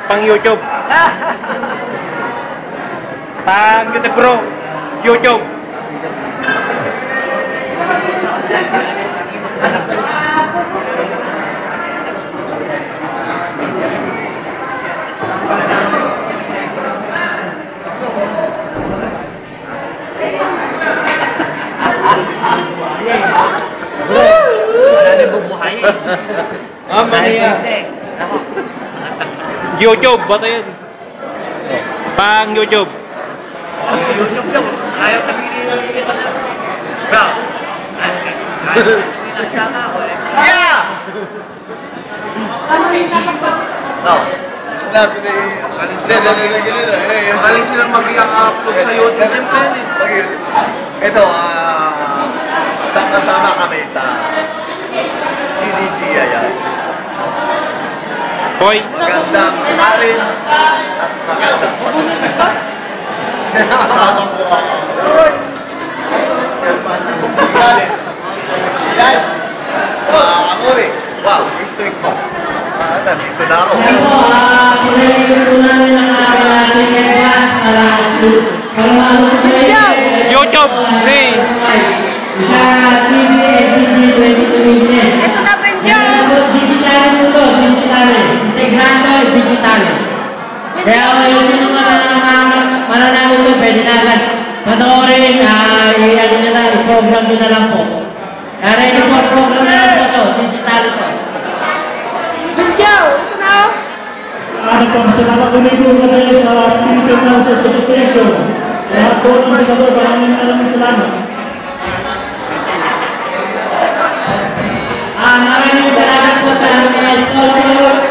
Pang YouTube. Pang YouTube bro. YouTube. YouTube, bato yun. Pang YouTube. YouTube daw. Ayaw tabigin yung bro. Yeah! No. Snap na Magaling silang mag-i-upload sa YouTube yung pen eh. Ito, sama-sama kami sa PDG ayan. Hoy. Magandang harin at magandang patuloy. Kasama ko ang yan. Amore. Wow, district mo. Nandito na ako. Yan po, pinalitin po namin ang ating class para YouTube. Hey. Sa TVNCG 2020. Ito na Benja! Digital po ito, digital. Integrado, digital. Kaya yung sino mananalo ito, pwede na agad. Panoorin, i-ano nyo lang, i-program nyo na lang po. Kaya ready po, program na lang po ito, digital ito. Benja! Ito na! Salamat kami po kayo sa Philippine Council Association. Lahat po ng masador, maraming salamat. Maraming salamat po sa mga sponsors.